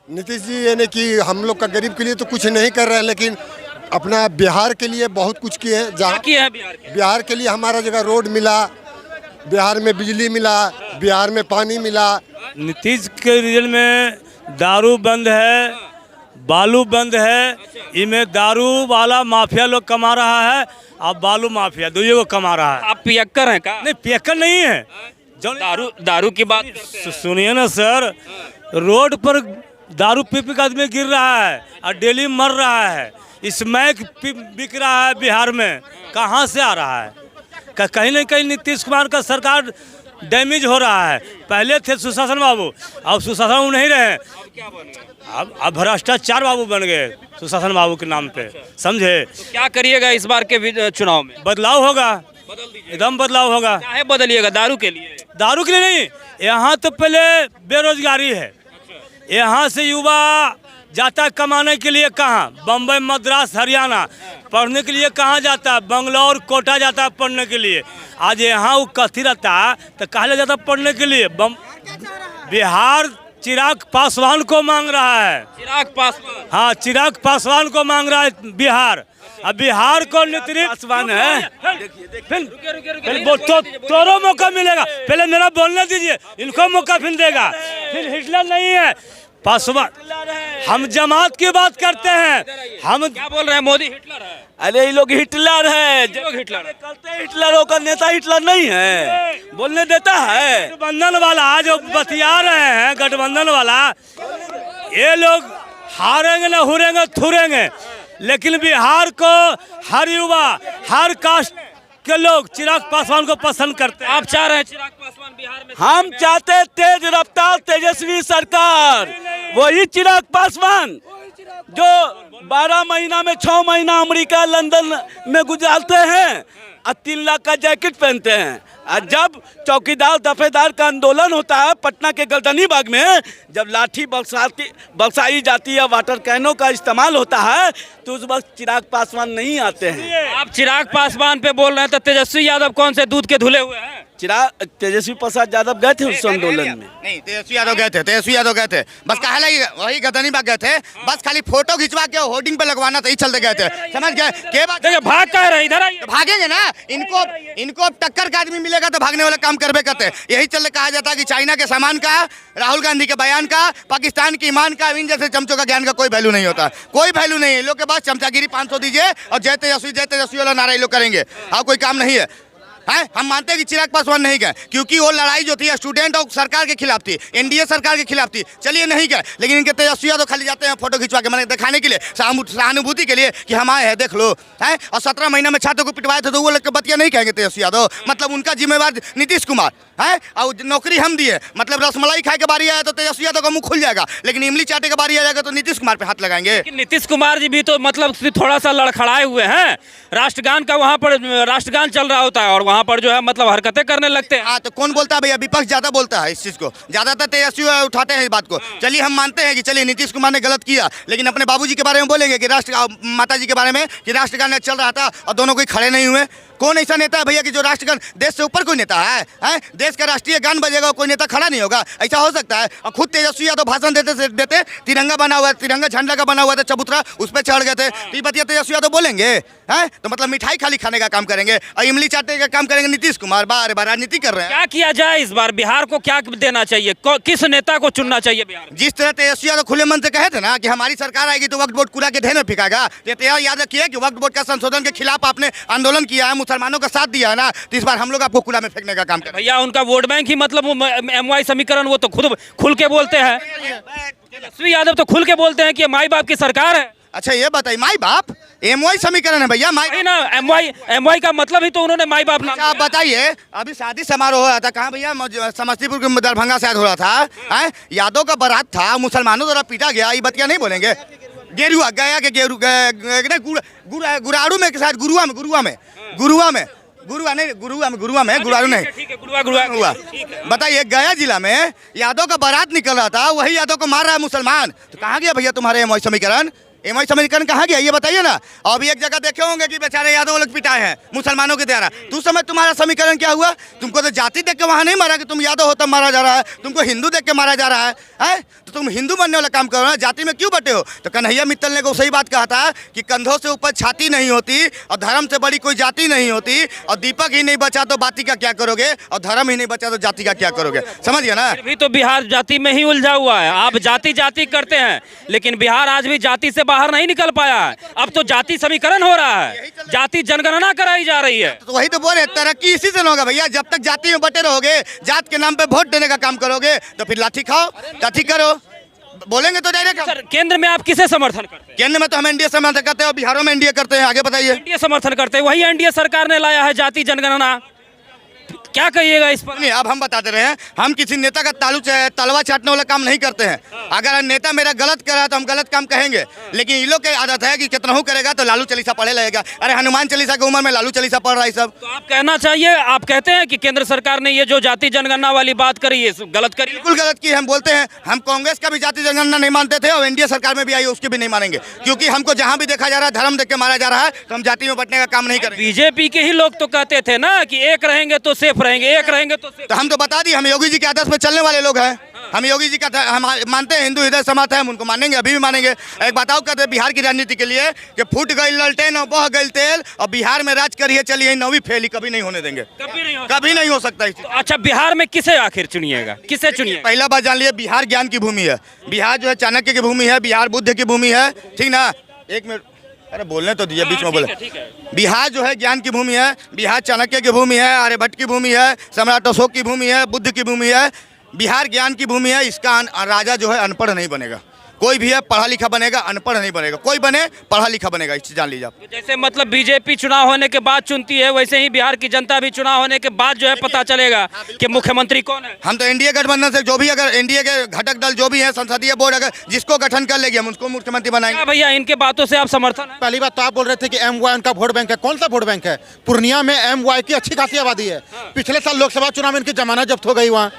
नीतीश जी यानी कि हम लोग का गरीब के लिए तो कुछ नहीं कर रहे हैं, लेकिन अपना बिहार के लिए बहुत कुछ किए हैं। क्या जहाँ किया है बिहार के? बिहार के लिए हमारा जगह रोड मिला, बिहार में बिजली मिला, बिहार में पानी मिला। नीतीश के रीजन में दारू बंद है, बालू बंद है। इनमें दारू वाला माफिया लोग कमा रहा है और बालू माफिया दोनों को कमा रहा है। आप पियक्कर हैं का? नहीं, पियक्कर नहीं है। जो दारू की बात करते हैं। सुनिए ना सर, रोड पर दारू पी पी के आदमी गिर रहा है और डेली मर रहा है। स्मैक बिक रहा है बिहार में, कहाँ से आ रहा है? कहीं न कहीं नीतीश कुमार का सरकार डैमेज हो रहा है। पहले थे सुशासन बाबू, अब सुशासन बाबू नहीं रहे, अब भ्रष्टाचार बाबू बन गए सुशासन बाबू के नाम पे, समझे? तो क्या करिएगा इस बार के चुनाव में? बदलाव होगा, बदल दीजिए। एकदम बदलाव होगा। क्या है बदलिएगा? दारू के लिए? दारू के लिए नहीं, यहाँ तो पहले बेरोजगारी है। यहाँ से युवा जाता है कमाने के लिए कहाँ? बम्बई, मद्रास, हरियाणा। पढ़ने के लिए कहाँ जाता है? बंगलौर, कोटा जाता है पढ़ने के लिए। आज यहाँ वो कथी रहता है तो कहाँ ले जाता है पढ़ने के लिए? बिहार चिराग पासवान को मांग रहा है। चिराग पासवान? हाँ, चिराग पासवान को मांग रहा है बिहार। अब बिहार को नीतीश पासवान है। तोरो मौका मिलेगा, पहले मेरा बोलने दीजिए, इनको मौका फिर देगा। फिर हिटलर नहीं है पासवान, हम जमात की बात करते हैं। हम क्या बोल रहे हैं? मोदी हिटलर है? अरे ये लोग हिटलर है, लोग हिटलर है। हिटलर होकर नेता हिटलर नहीं है, बोलने देता है। गठबंधन वाला जो बतिया रहे हैं, गठबंधन वाला, ये लोग हारेंगे ना हुरेंगे थुरेंगे, लेकिन बिहार को हर युवा, हर कास्ट के लोग चिराग पासवान को पसंद करते हैं। आप चाह रहे हैं चिराग पासवान बिहार में? हम चाहते हैं तेज रफ्तार तेजस्वी सरकार, वही चिराग पासवान जो 12 महीना में 6 महीना अमेरिका लंदन में गुजारते हैं और 3 लाख का जैकेट पहनते हैं। और जब चौकीदार दफेदार का आंदोलन होता है पटना के गलदनी बाग में, जब लाठी बरसाई जाती है, वाटर कैनों का इस्तेमाल होता है, तो उस वक्त चिराग पासवान नहीं आते हैं। आप चिराग पासवान पे बोल रहे हैं तो तेजस्वी यादव कौन से दूध के धुले हुए हैं? चिराग तेजस्वी प्रसाद यादव गए थे उस आंदोलन में। नहीं, तेजस्वी यादव गए थे, तेजस्वी यादव गए थे, बस कहा वही गदनी बाग गए थे, बस खाली फोटो खिंचवा के होर्डिंग पे लगवाना था, ही चलते गए थे, समझ गए? के बात देखिए भाग कह रहे हैं, इधर आइए। तो भागेंगे ना, इनको अब टक्कर का आदमी मिलेगा तो भागने वाला काम करबे करते। यही चलते कहा जाता है कि चाइना के सामान का, राहुल गांधी के बयान का, पाकिस्तान की ईमान का, इन जैसे चमचों का ज्ञान का कोई वैल्यू नहीं होता, कोई वैल्यू नहीं है। लोग के पास चमचागिरी 500 दीजिए और जय तेजस्वी वाला नारा लोग करेंगे, और कोई काम नहीं है। हम मानते हैं कि चिराग पासवान नहीं गए, क्योंकि वो लड़ाई जो थी स्टूडेंट और सरकार के खिलाफ थी, एनडीए सरकार के खिलाफ थी, चलिए नहीं गए। लेकिन इनके तेजस्वी यादव खाली जाते हैं फोटो खिंचवा के, मैंने दिखाने के लिए, सहानुभूति के लिए कि हम आए हैं, देख लो है। और 17 महीना में छात्रों को पिटवाए थे तो वो लोग के बतिया नहीं कहेंगे तेजस्वी यादव, मतलब उनका जिम्मेवार नीतीश कुमार है। और नौकरी हम दिए, मतलब रसमलाई खाए के बारी आया तो तेजस्वी यादव का मुंह खुल जाएगा, लेकिन इमली चाटे के बारी आ जाएगा तो नीतीश कुमार पे हाथ लगाएंगे। नीतीश कुमार जी भी तो मतलब थोड़ा सा लड़खड़ाए हुए हैं। राष्ट्रगान का वहाँ पर राष्ट्रगान चल रहा होता है और वहाँ पर जो है मतलब हरकतें करने लगते हैं। हाँ, तो कौन बोलता है भैया? विपक्ष ज्यादा बोलता है इस चीज को, ज्यादातर तेजस्वी उठाते हैं इस बात को। चलिए हम मानते हैं कि चलिए नीतीश कुमार ने गलत किया, लेकिन अपने बाबूजी के बारे में बोलेंगे कि माता जी के बारे में कि राष्ट्रगान चल रहा था और दोनों कोई खड़े नहीं हुए। कौन ऐसा नेता है भैया कि जो राष्ट्रगान, देश से ऊपर कोई नेता है? देश का राष्ट्रीय गान बजेगा कोई नेता खड़ा नहीं होगा? ऐसा हो सकता है? और खुद तेजस्वी यादव भाषण देते तिरंगा बना हुआ है, तिरंगा झंडा का बना हुआ था चबूतरा, उस पर चढ़ गए थे। तो बतिया तेजस्वी यादव बोलेंगे हैं? तो मतलब मिठाई खाली खाने का काम करेंगे और इमली चाटने का काम करेंगे नीतीश कुमार। बार बार राजनीति कर रहे हैं। क्या किया जाए इस बार? बिहार को क्या देना चाहिए? किस नेता को चुनना चाहिए बिहार? जिस तरह तेजस्वी यादव खुले मन से कहे थे ना कि हमारी सरकार आएगी तो वक्फ बोर्ड कूड़ा के ढेर में फेंकागा, तो याद रखिए कि वक्फ बोर्ड का संशोधन के खिलाफ आपने आंदोलन किया है, मुसलमानों का साथ दिया है ना, तो इस बार हम लोग आपको कूड़ा में फेंकने का काम करें। भैया उनका वोट बैंक ही मतलब MY समीकरण, वो तो खुद खुल के बोलते हैं। तेजस्वी यादव तो खुल के बोलते हैं कि माई बाप की सरकार है। अच्छा ये बताइए, माई बाप MY समीकरण है भैया? माई ना, MY का मतलब ही तो उन्होंने माई बाप नाम। आप बताइए, अभी शादी समारोह हो रहा था, कहाँ भैया? समस्तीपुर के दरभंगा शायद हो रहा था, यादव का बारात था, मुसलमानों द्वारा पीटा गया, ये बतिया नहीं बोलेंगे? गेरुआ गया के गुराड़ू में शायद गुरुआ बताइए, गया जिला में यादव का बारात निकल रहा था, वही यादव को मार रहा है मुसलमान, तो कहाँ गया भैया तुम्हारे MY समीकरण? एमआई समीकरण कहाँ गया ये बताइए ना। अब एक जगह देखे होंगे कि बेचारे यादव लोग पिटाए हैं मुसलमानों के द्वारा, तो उस समय तुम्हारा समीकरण क्या हुआ? तुमको तो जाति देख के वहाँ नहीं मारा कि तुम यादव हो तब मारा जा रहा है, तुमको हिंदू देख के मारा जा रहा है? तो तुम हिंदू बनने वाला काम करो ना, जाति में क्यों बटे हो? तो कन्हैया मित्तल ने को सही बात कहा था कि कंधों से ऊपर छाती नहीं होती और धर्म से बड़ी कोई जाति नहीं होती, और दीपक ही नहीं बचा तो बाती का क्या करोगे, और धर्म ही नहीं बचा तो जाति का क्या करोगे, समझिए ना। फिर भी तो बिहार जाति में ही उलझा हुआ है। आप जाति जाति करते हैं, लेकिन बिहार आज भी जाति से बाहर नहीं निकल पाया है। अब तो जाति समीकरण हो रहा है, जाति जनगणना कराई जा रही है। तो वही तो बोल रहे, तरक्की इसी से होगा भैया। जब तक जाति में बटे रहोगे, जात के नाम पे वोट देने का काम करोगे, तो फिर लाठी खाओ लाठी करो, बोलेंगे तो डायरेक्ट। सर, केंद्र में आप किसे समर्थन करते हैं? केंद्र में तो हम एनडीए समर्थन करते हैं और बिहारों में एनडीए करते हैं। आगे बताइए। एनडीए समर्थन करते हैं, वही एनडीए सरकार ने लाया है जाति जनगणना, क्या कहिएगा इस पर? नहीं, अब हम बताते रहे हैं, हम किसी नेता का तलवा चाटने वाला काम नहीं करते हैं। अगर नेता मेरा गलत कर रहा है तो हम गलत काम कहेंगे, लेकिन इन लोग की आदत है कि कितना करेगा तो लालू चालीसा पढ़े लगेगा। अरे हनुमान चालीसा की उम्र में लालू चालीसा पढ़ रहा है सब। तो आप कहना चाहिए, आप कहते हैं कि केंद्र सरकार ने ये जो जाति जनगणना वाली बात करी है गलत करी? बिल्कुल गलत की। हम बोलते हैं, हम कांग्रेस का भी जाति जनगणना नहीं मानते थे और एनडीए सरकार में भी आई उसकी भी नहीं मानेंगे, क्योंकि हमको जहां भी देखा जा रहा है धर्म देख के मारा जा रहा है, तो हम जाति में बटने का काम नहीं करेंगे। बीजेपी के ही लोग तो कहते थे ना कि एक रहेंगे तो सेफ रहेंगे, एक रहेंगे तो हम तो बता दिए, हम योगी जी के आदर्श में चलने वाले लोग हैं। हम योगी जी का हम मानते हैं, हिंदू हृदय समाज है, हम उनको मानेंगे, अभी भी मानेंगे। एक बताओ कहते हैं बिहार की राजनीति के लिए कि फूट गई ललटेन और बह गई तेल, और बिहार में राज करिए चलिए, नौवीं फेली कभी नहीं होने देंगे, कभी नहीं हो सकता। तो अच्छा, बिहार में किसे आखिर चुनिएगा, किसे चुनिए? पहला बात जान लिए, बिहार ज्ञान की भूमि है। बिहार जो है चाणक्य की भूमि है, बिहार बुद्ध की भूमि है, ठीक ना। एक मिनट, अरे बोलने तो दिए, बीच में बोले। बिहार जो है ज्ञान की भूमि है, बिहार चाणक्य की भूमि है, आर्यभट्ट की भूमि है, सम्राट अशोक की भूमि है, बुद्ध की भूमि है। बिहार ज्ञान की भूमि है। इसका राजा जो है अनपढ़ नहीं बनेगा, कोई भी है पढ़ा लिखा बनेगा, अनपढ़ नहीं बनेगा। कोई बने पढ़ा लिखा बनेगा, इस चीज जान लीजिए आप। जैसे मतलब बीजेपी चुनाव होने के बाद चुनती है, वैसे ही बिहार की जनता भी चुनाव होने के बाद जो है पता चलेगा कि मुख्यमंत्री कौन है। हम तो एनडीए गठबंधन से जो भी, अगर एनडीए के घटक दल जो भी है, संसदीय बोर्ड अगर जिसको गठन कर लेगी, हम उसको मुख्यमंत्री बनाएंगे। भैया, इनके बातों से आप समर्थन है? पहली बात तो आप बोल रहे थे कि MY उनका वोट बैंक है। कौन सा वोट बैंक है? पूर्णिया में MY की अच्छी खासी आबादी है। पिछले साल लोकसभा चुनाव में इनकी जमानत जब्त हो गई वहाँ।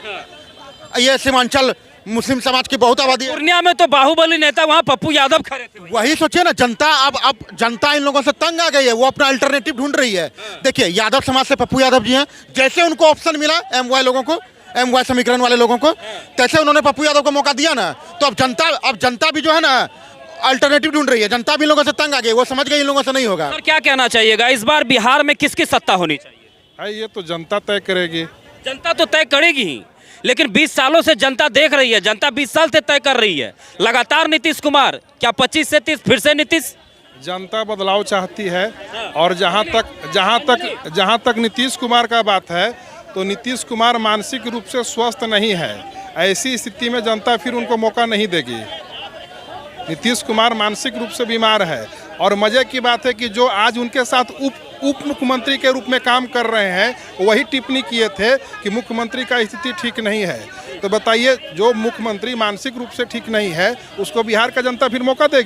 ये सीमांचल मुस्लिम समाज की बहुत आबादी है। पूर्णिया में तो बाहुबली नेता वहाँ पप्पू यादव खड़े थे। वही सोचिए ना, जनता अब जनता इन लोगों से तंग आ गई है, वो अपना अल्टरनेटिव ढूंढ रही है। देखिए, यादव समाज से पप्पू यादव जी हैं, जैसे उनको ऑप्शन मिला MY लोगों को, MY समीकरण वाले लोगों को, तैसे उन्होंने पप्पू यादव को मौका दिया ना। तो अब जनता भी जो है ना अल्टरनेटिव ढूंढ रही है। जनता भी इन लोगों से तंग आ गई, वो समझ गई इन लोगों से नहीं होगा। सर, क्या कहना चाहिएगा, इस बार बिहार में किसकी सत्ता होनी चाहिए? ये तो जनता तय करेगी। जनता तो तय करेगी ही, लेकिन 20 सालों से जनता देख रही है, जनता 20 साल से तय कर रही है लगातार नीतीश कुमार। क्या 25 से 30 फिर से नीतीश? जनता बदलाव चाहती है, और जहाँ तक नीतीश कुमार का बात है, तो नीतीश कुमार मानसिक रूप से स्वस्थ नहीं है। ऐसी स्थिति में जनता फिर उनको मौका नहीं देगी। नीतीश कुमार मानसिक रूप से बीमार है, और मजे की बात है कि जो आज उनके साथ उप मुख्यमंत्री के रूप में काम कर रहे हैं, वही टिप्पणी किए थे कि मुख्यमंत्री का स्थिति ठीक नहीं है। तो बताइए, जो मुख्यमंत्री मानसिक रूप से ठीक नहीं है, उसको बिहार का जनता फिर मौका देगी?